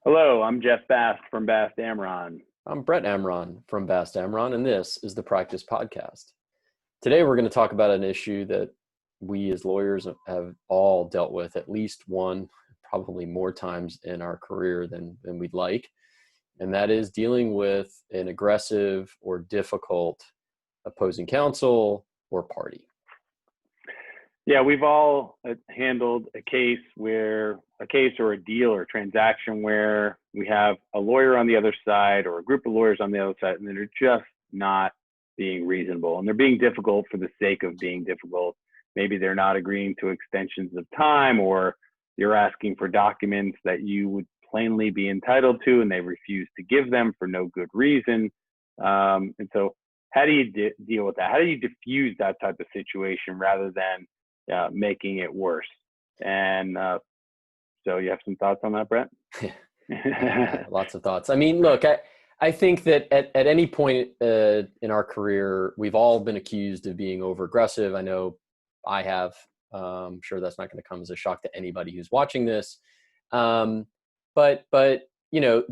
Hello, I'm Jeff Bast from Bast Amron. I'm Brett Amron from Bast Amron, and this is the Practice Podcast. Today, we're going to talk about an issue that we as lawyers have all dealt with at least one, probably more times in our career than we'd like, and that is dealing with an aggressive or difficult opposing counsel or party. Yeah, we've all handled a case or a deal or transaction where we have a lawyer on the other side or a group of lawyers on the other side, and they're just not being reasonable. And they're being difficult for the sake of being difficult. Maybe they're not agreeing to extensions of time, or you're asking for documents that you would plainly be entitled to, and they refuse to give them for no good reason. And so how do you deal with that? How do you diffuse that type of situation rather than making it worse? And so you have some thoughts on that, Brett? Lots of thoughts. I mean, look, I think that at any point in our career, we've all been accused of being over aggressive. I know I have. I'm sure that's not going to come as a shock to anybody who's watching this. But you know,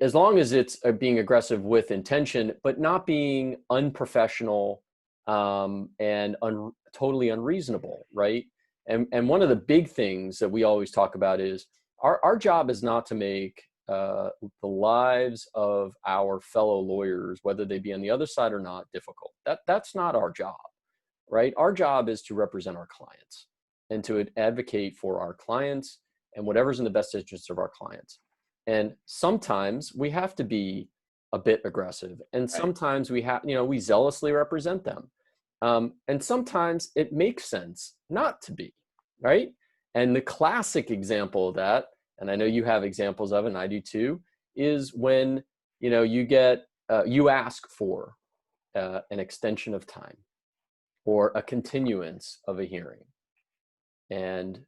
as long as it's being aggressive with intention, but not being unprofessional and totally unreasonable, right? And one of the big things that we always talk about is our job is not to make the lives of our fellow lawyers, whether they be on the other side or not, difficult. That's not our job, right? Our job is to represent our clients and to advocate for our clients and whatever's in the best interest of our clients. And sometimes we have to be a bit aggressive, and sometimes we zealously represent them. And sometimes it makes sense not to be, right? And the classic example of that, and I know you have examples of it, and I do too, is when you ask for an extension of time or a continuance of a hearing, and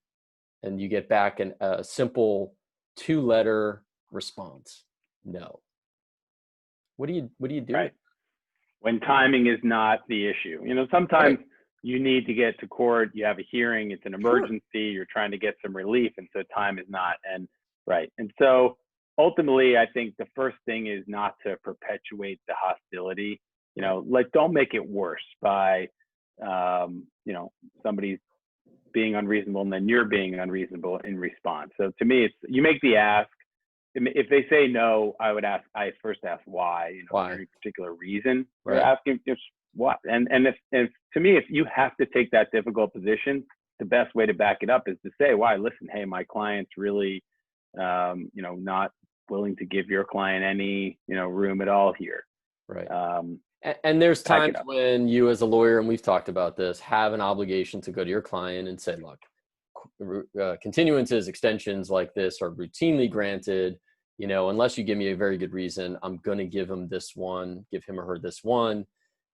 you get back a simple 2-letter response: no. What do you do? Right. When timing is not the issue. Sometimes you need to get to court, you have a hearing, it's an emergency, you're trying to get some relief, and so time is not. And so ultimately, I think the first thing is not to perpetuate the hostility. Don't make it worse by somebody's being unreasonable and then you're being unreasonable in response. So to me, it's you make the ask. If they say no, I first ask why. Why? Any particular reason? Right. You're asking just what? And if to me, if you have to take that difficult position, the best way to back it up is to say why. Listen, hey, my client's really, not willing to give your client any, room at all here. Right. And there's times when you, as a lawyer, and we've talked about this, have an obligation to go to your client and say, look, continuances, extensions like this are routinely granted. Unless you give me a very good reason, I'm going to give him or her this one.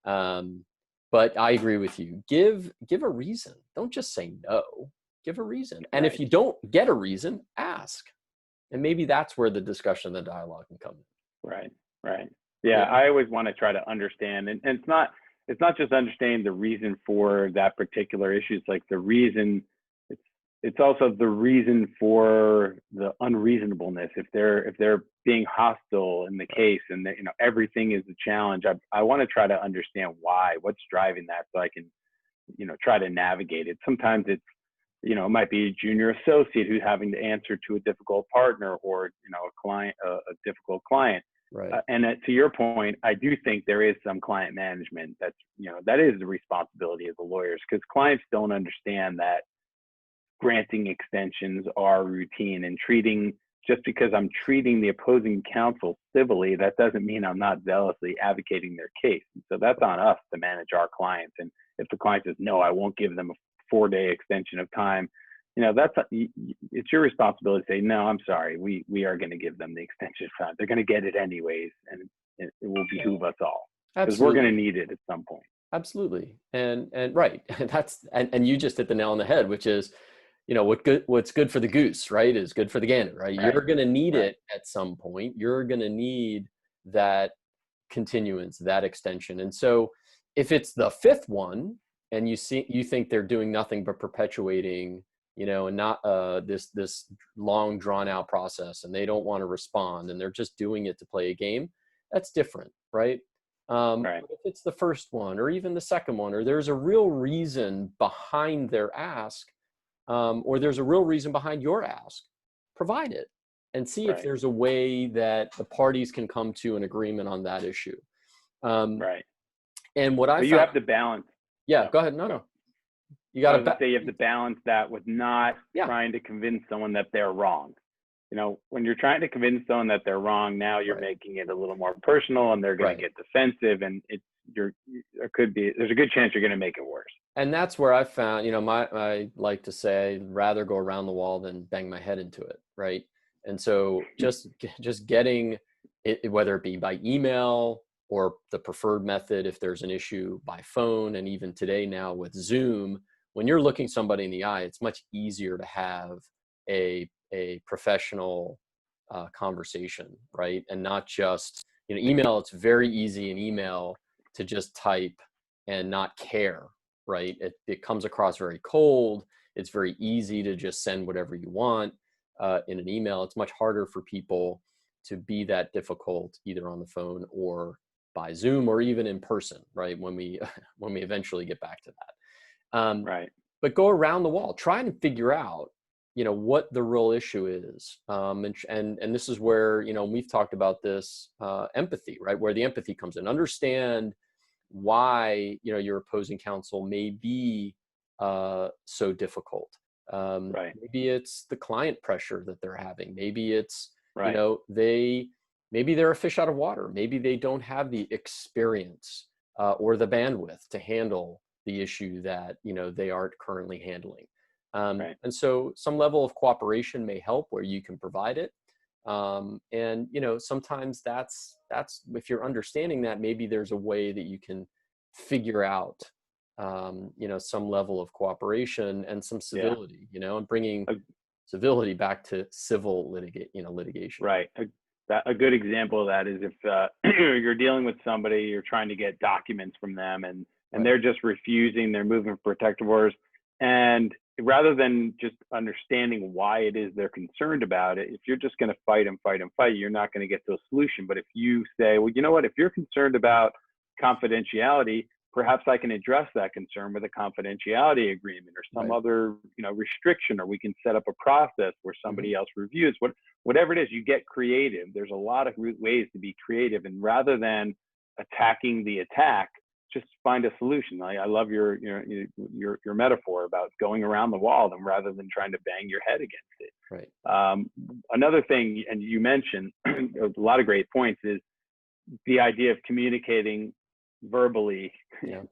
But I agree with you. Give a reason. Don't just say no. Give a reason. And if you don't get a reason, ask. And maybe that's where the discussion, the dialogue can come in. Right. Yeah, I always want to try to understand, and it's not just understanding the reason for that particular issue. It's like the reason. It's also the reason for the unreasonableness. If they're being hostile in the case, and everything is a challenge, I want to try to understand why, what's driving that, so I can try to navigate it. Sometimes it's it might be a junior associate who's having to answer to a difficult partner, or a difficult client. Right. And to your point, I do think there is some client management that is the responsibility of the lawyers, because clients don't understand that granting extensions are routine, and just because I'm treating the opposing counsel civilly, that doesn't mean I'm not zealously advocating their case. And so that's on us to manage our clients. And if the client says, no, I won't give them a 4-day extension of time, it's your responsibility to say, no, I'm sorry, we are going to give them the extension of time. They're going to get it anyways, and it will behoove us all, because we're going to need it at some point. Absolutely. And right. And you just hit the nail on the head, which is, what's good for the goose, right, is good for the gander, right? You're going to need it at some point. You're going to need that continuance, that extension. And so if it's the 5th one and you think they're doing nothing but perpetuating and not this long drawn out process, and they don't want to respond and they're just doing it to play a game, that's different, right? Right. But if it's the first one or even the second one, or there's a real reason behind their ask, or there's a real reason behind your ask, provide it and see if Right. there's a way that the parties can come to an agreement on that issue. Right. And what I But you found, have to balance. yeah, Yeah. go ahead. No, you I got was going to, to say you have to balance that with not yeah, trying to convince someone that they're wrong. When you're trying to convince someone that they're wrong, now you're right, making it a little more personal, and they're going to right. get defensive, and there's a good chance you're going to make it worse. And that's where I found, I like to say, I'd rather go around the wall than bang my head into it, right? And so just getting it, whether it be by email or the preferred method, if there's an issue by phone, and even today now with Zoom, when you're looking somebody in the eye, it's much easier to have a professional conversation, right? And not just, email. It's very easy in email to just type and not care, right? It comes across very cold. It's very easy to just send whatever you want in an email. It's much harder for people to be that difficult either on the phone or by Zoom or even in person, right? When we eventually get back to that. Right. But go around the wall, try and figure out, what the real issue is. And this is where, we've talked about this empathy, right? Where the empathy comes in. Understand why, your opposing counsel may be so difficult. Right. Maybe it's the client pressure that they're having. Maybe it's, Right. maybe they're a fish out of water. Maybe they don't have the experience or the bandwidth to handle the issue that, they aren't currently handling. Right. And so some level of cooperation may help where you can provide it. And, sometimes that's, if you're understanding that, maybe there's a way that you can figure out, some level of cooperation and some civility, and bringing civility back to civil litigation. Right. A good example of that is if you're dealing with somebody, you're trying to get documents from them, and Right. they're just refusing, they're moving for protective orders. And rather than just understanding why it is they're concerned about it, if you're just going to fight, you're not going to get to a solution. But if you say, well, you know what, if you're concerned about confidentiality, perhaps I can address that concern with a confidentiality agreement or some Right. other, restriction, or we can set up a process where somebody else reviews whatever it is. You get creative. There's a lot of ways to be creative, and rather than attacking the attack, just find a solution. I love your metaphor about going around the wall, and rather than trying to bang your head against it. Right. Another thing, and you mentioned a lot of great points, is the idea of communicating verbally, Yeah.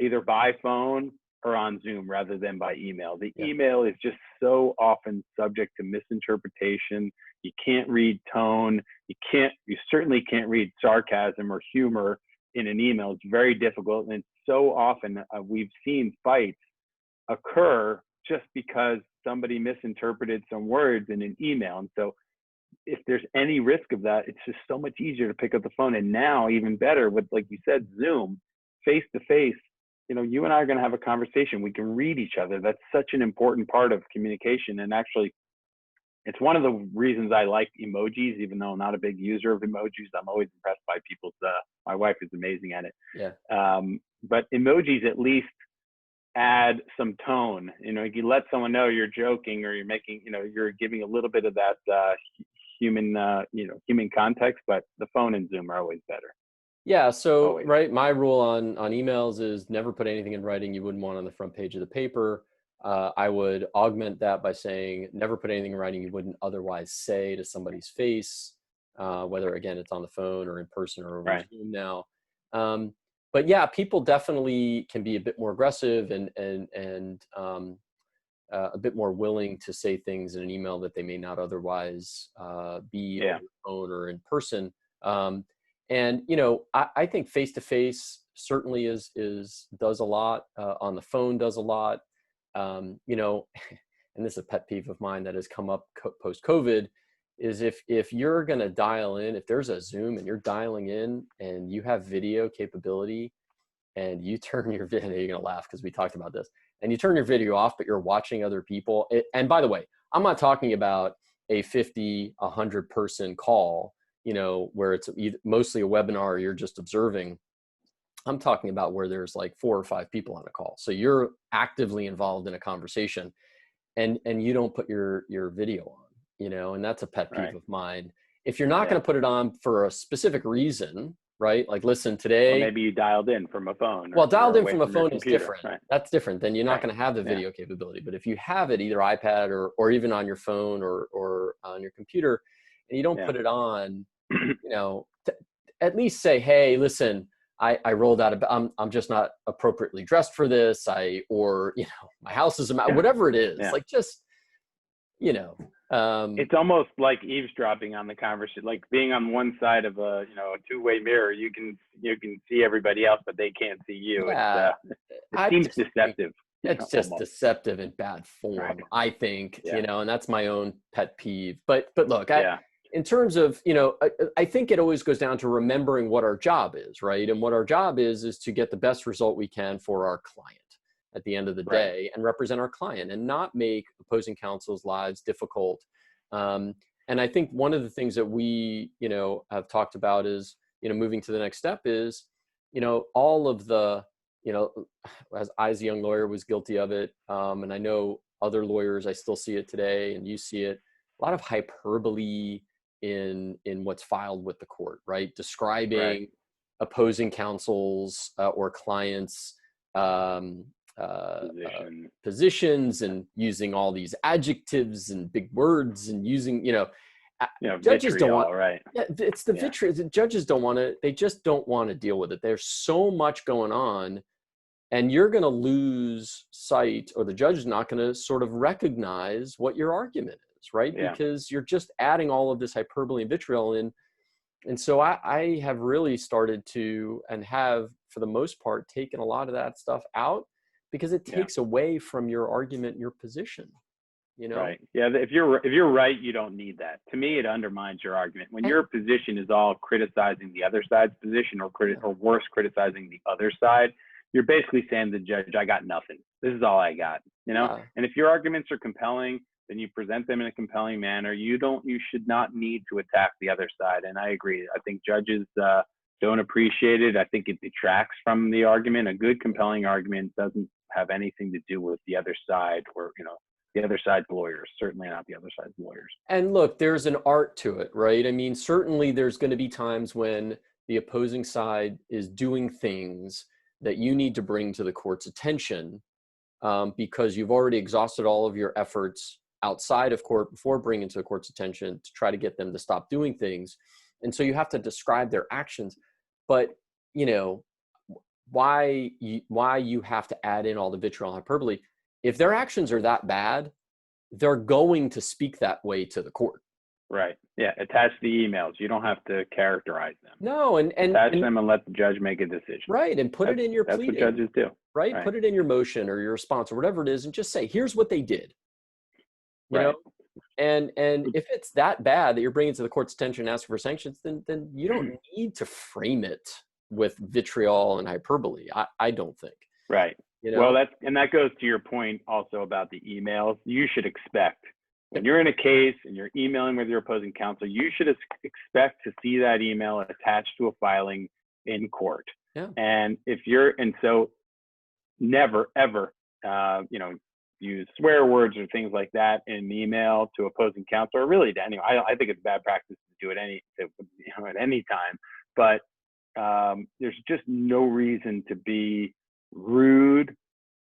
either by phone or on Zoom rather than by email. The Yeah. email is just so often subject to misinterpretation. You can't read tone. You certainly can't read sarcasm or humor in an email. It's very difficult. And so often we've seen fights occur just because somebody misinterpreted some words in an email. And so if there's any risk of that, it's just so much easier to pick up the phone. And now even better with, like you said, Zoom, face to face, you and I are going to have a conversation. We can read each other. That's such an important part of communication. And actually, it's one of the reasons I like emojis, even though I'm not a big user of emojis. I'm always impressed by people's, my wife is amazing at it. Yeah. But emojis at least add some tone. You let someone know you're joking, or you're making, you're giving a little bit of that human context, but the phone and Zoom are always better. Yeah. So, Always. right. My rule on emails is never put anything in writing you wouldn't want on the front page of the paper. I would augment that by saying never put anything in writing you wouldn't otherwise say to somebody's face, whether again it's on the phone or in person or over Right. Zoom now. But yeah, people definitely can be a bit more aggressive and a bit more willing to say things in an email that they may not otherwise be over the phone or in person. And I think face to face certainly does a lot. On the phone does a lot. And this is a pet peeve of mine that has come up post COVID, is if you're going to dial in, if there's a Zoom and you're dialing in and you have video capability and you turn your video, you're going to laugh because we talked about this, and you turn your video off, but you're watching other people. And by the way, I'm not talking about a 50, 100 person call, you know, where it's mostly a webinar or you're just observing. I'm talking about where there's like 4 or 5 people on a call. So you're actively involved in a conversation and you don't put your video on, you know, and that's a pet peeve of mine. If you're not going to put it on for a specific reason, right? Like, listen, today. Well, maybe you dialed in from a phone. Well, dialed in from a phone is different. Right. That's different. Then you're not going to have the video capability. But if you have it either iPad or even on your phone or on your computer, and you don't put it on, you know, at least say, hey, listen, I rolled out of, I'm just not appropriately dressed for this. Or, you know, my house is a mess, whatever it is, like just, you know. It's almost like eavesdropping on the conversation, like being on one side of a, you know, a two-way mirror. You can see everybody else, but they can't see you. Yeah. It seems deceptive. It's just deceptive in bad form, I think, you know, and that's my own pet peeve. But look, in terms of, you know, I think it always goes down to remembering what our job is, right? And what our job is to get the best result we can for our client at the end of the day and represent our client and not make opposing counsel's lives difficult. And I think one of the things that we, you know, have talked about is, you know, moving to the next step is, you know, all of the, you know, as I, as a young lawyer, was guilty of it. And I know other lawyers, I still see it today, and you see it, a lot of hyperbole in what's filed with the court, right? Describing opposing counsel's or clients' positions and using all these adjectives and big words and using, you know, judges don't want, it's the vitriol. The judges don't want to, they just don't want to deal with it. There's so much going on, and you're going to lose sight, or the judge is not going to sort of recognize what your argument is, right? Because you're just adding all of this hyperbole and vitriol in. And so I have really started to, and have for the most part, taken a lot of that stuff out, because it takes away from your argument, your position, you know? Right. Yeah. If you're right, you don't need that. To me, it undermines your argument. When your position is all criticizing the other side's position, or worse, criticizing the other side, you're basically saying to the judge, I got nothing. This is all I got, you know? And if your arguments are compelling, then you present them in a compelling manner. You should not need to attack the other side. And I agree. I think judges don't appreciate it. I think it detracts from the argument. A good, compelling argument doesn't have anything to do with the other side, or, you know, the other side's lawyers, certainly not the other side's lawyers. And look, there's an art to it, right? I mean, certainly there's going to be times when the opposing side is doing things that you need to bring to the court's attention, because you've already exhausted all of your efforts outside of court before bringing to the court's attention to try to get them to stop doing things. And so you have to describe their actions. But, you know, why you have to add in all the vitriol and hyperbole? If their actions are that bad, they're going to speak that way to the court. Right. Yeah. Attach the emails. You don't have to characterize them. No. And attach them and let the judge make a decision. Right. And put it in your pleading. That's what judges do. Right. Put it in your motion or your response or whatever it is, and just say, here's what they did. You know? And if it's that bad that you're bringing to the court's attention and asking for sanctions, then you don't need to frame it with vitriol and hyperbole. I don't think. Right. You know? Well, that goes to your point also about the emails. You should expect, when you're in a case and you're emailing with your opposing counsel, you should expect to see that email attached to a filing in court. Yeah. And so never, ever, you know, use swear words or things like that in an email to opposing counsel, or really to anyone. I think it's bad practice to do it at any time, but there's just no reason to be rude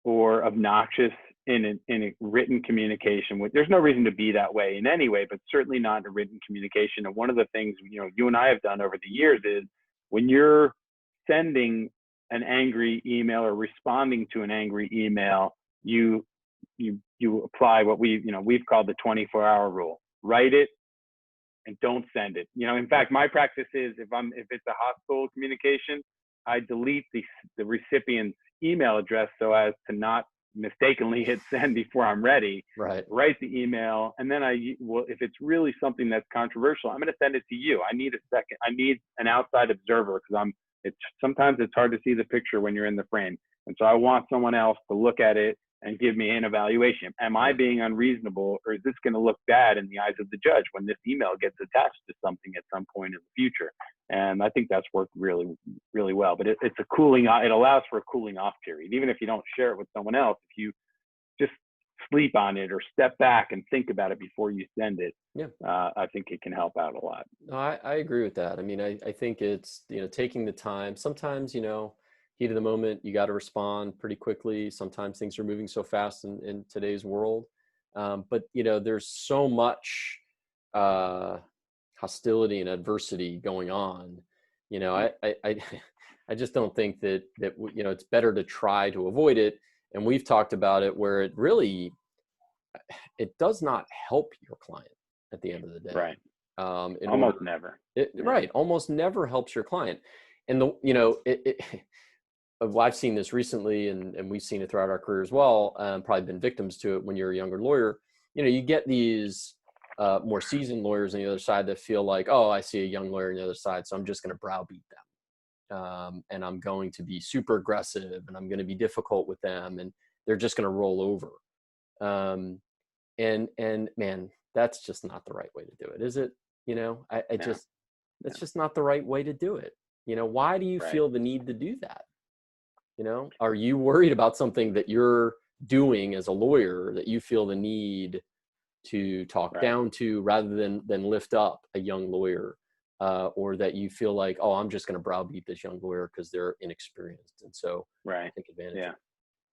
or obnoxious in a written communication. There's no reason to be that way in any way, but certainly not in a written communication. And one of the things, you know, you and I have done over the years is, when you're sending an angry email or responding to an angry email, you apply what we've called the 24-hour rule. Write it and don't send it. You know, in fact, my practice is, if it's a hostile communication, I delete the recipient's email address so as to not mistakenly hit send before I'm ready. Right. Write the email, and then if it's really something that's controversial, I'm going to send it to you. I need an outside observer, because sometimes it's hard to see the picture when you're in the frame. And so I want someone else to look at it and give me an evaluation. Am I being unreasonable, or is this going to look bad in the eyes of the judge when this email gets attached to something at some point in the future? And I think that's worked really, really well. But it's a cooling, it allows for a cooling off period. Even if you don't share it with someone else, if you just sleep on it or step back and think about it before you send it, I think it can help out a lot. No, I agree with that. I mean, I think it's, taking the time. Sometimes, heat of the moment, you got to respond pretty quickly. Sometimes things are moving so fast in today's world. But, there's so much hostility and adversity going on. I just don't think that it's better to try to avoid it. And we've talked about it where it does not help your client at the end of the day. Right. Almost never. Right. Almost never helps your client. And I've seen this recently, and we've seen it throughout our career as well. Probably been victims to it when you're a younger lawyer. You get these more seasoned lawyers on the other side that feel like, oh, I see a young lawyer on the other side, so I'm just going to browbeat them. And I'm going to be super aggressive, and I'm going to be difficult with them, and they're just going to roll over. And man, that's just not the right way to do it, is it? That's just not the right way to do it. Why do you feel the need to do that? Are you worried about something that you're doing as a lawyer that you feel the need to talk down to rather than lift up a young lawyer? Or that you feel like, oh, I'm just going to browbeat this young lawyer because they're inexperienced, and so take advantage of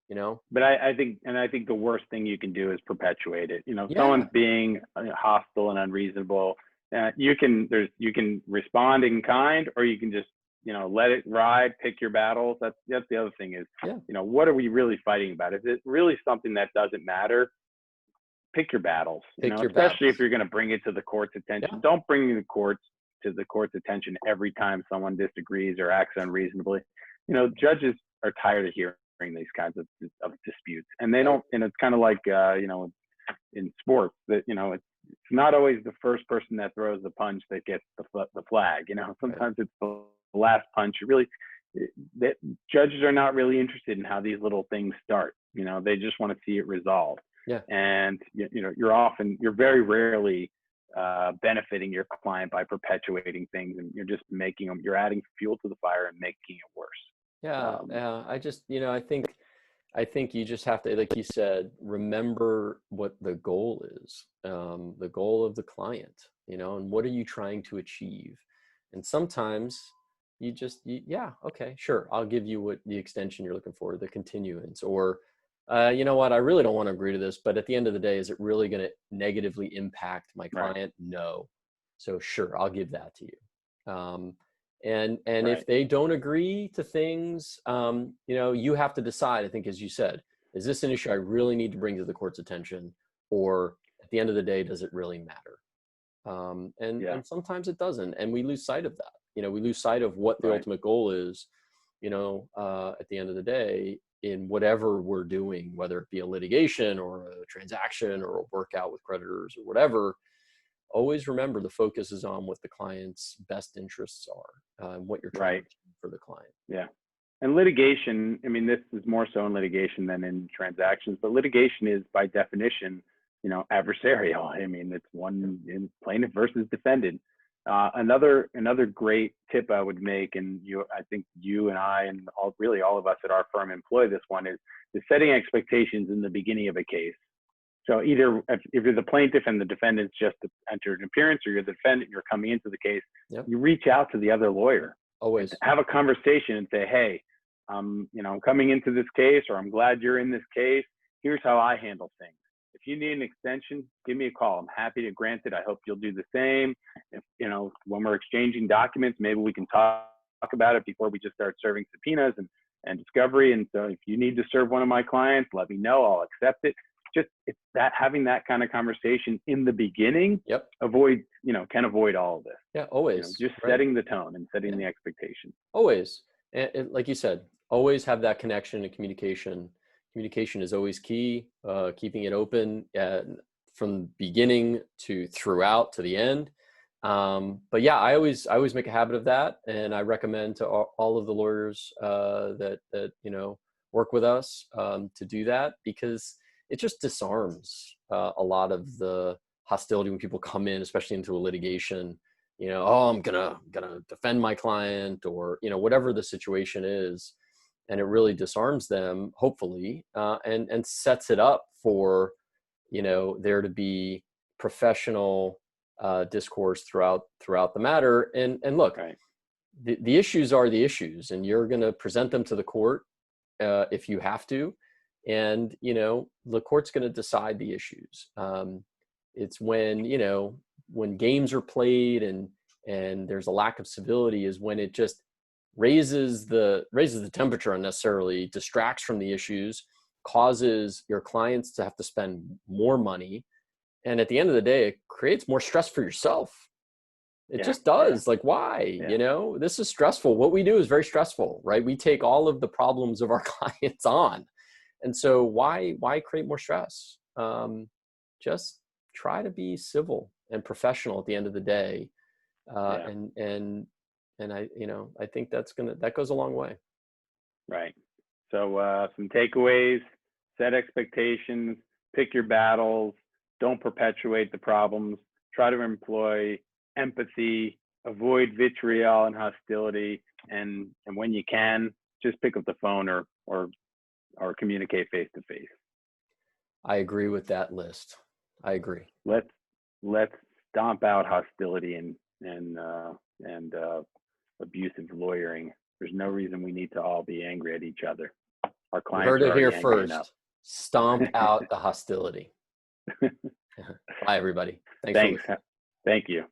it, But I think the worst thing you can do is perpetuate it. If someone's being hostile and unreasonable, you can respond in kind, or you can just let it ride, pick your battles. That's the other thing is, what are we really fighting about? Is it really something that doesn't matter? Pick your battles, especially if you're going to bring it to the court's attention. Don't bring the court's attention every time someone disagrees or acts unreasonably. Judges are tired of hearing these kinds of disputes, and they don't. And it's kind of like in sports that it's not always the first person that throws the punch that gets the flag. Sometimes it's the last punch. That judges are not really interested in how these little things start. They just want to see it resolved. And you're very rarely benefiting your client by perpetuating things, and you're adding fuel to the fire and making it worse. I think you just have to, like you said, remember what the goal is, the goal of the client, and what are you trying to achieve? And sometimes you just, okay, sure, I'll give you what the extension you're looking for, the continuance, or you know what, I really don't want to agree to this, but at the end of the day, is it really going to negatively impact my client? No. So sure, I'll give that to you. And if they don't agree to things, you have to decide, I think, as you said, is this an issue I really need to bring to the court's attention, or at the end of the day, does it really matter? And sometimes it doesn't. And we lose sight of that. We lose sight of what the ultimate goal is, at the end of the day, in whatever we're doing, whether it be a litigation or a transaction or a workout with creditors or whatever. Always remember the focus is on what the client's best interests are, and what you're trying to achieve for the client. Yeah. And litigation, I mean, this is more so in litigation than in transactions, but litigation is by definition, adversarial. I mean, it's one in plaintiff versus defendant. Another great tip I would make, and I think you and I and all of us at our firm employ this one, is setting expectations in the beginning of a case. So either if you're the plaintiff and the defendant's just entered an appearance, or you're the defendant, you're coming into the case, you reach out to the other lawyer. Always have a conversation and say, hey, I'm coming into this case, or I'm glad you're in this case. Here's how I handle things. If you need an extension, give me a call. I'm happy to grant it. I hope you'll do the same. If, when we're exchanging documents, maybe we can talk about it before we just start serving subpoenas and discovery. And so if you need to serve one of my clients, let me know. I'll accept it. Just it's that having that kind of conversation in the beginning, can avoid all of this. Yeah, always. Just setting the tone and setting the expectation. Always. And like you said, always have that connection and communication. Communication is always key, keeping it open from beginning to throughout to the end. But yeah, I always make a habit of that. And I recommend to all of the lawyers that work with us to do that, because it just disarms a lot of the hostility when people come in, especially into a litigation. Oh, I'm gonna defend my client, or whatever the situation is, and it really disarms them, hopefully, and sets it up for there to be professional discourse throughout the matter. And look, Right. the issues are the issues, and you're going to present them to the court if you have to, and the court's going to decide the issues. It's when games are played and there's a lack of civility is when it just raises the temperature unnecessarily, distracts from the issues, causes your clients to have to spend more money, and at the end of the day, it creates more stress for yourself. It just does. Like, why? This is stressful. What we do is very stressful, right? We take all of the problems of our clients on, and so why create more stress? Just try to be civil and professional at the end of the day, and I think that goes a long way. Right. So some takeaways: set expectations, pick your battles, don't perpetuate the problems, try to employ empathy, avoid vitriol and hostility, and when you can, just pick up the phone or communicate face to face. I agree with that list. I agree. Let's stomp out hostility and abusive lawyering. There's no reason we need to all be angry at each other. Our clients heard it here first. Enough. Stomp out the hostility. Bye, everybody. Thanks. Thank you.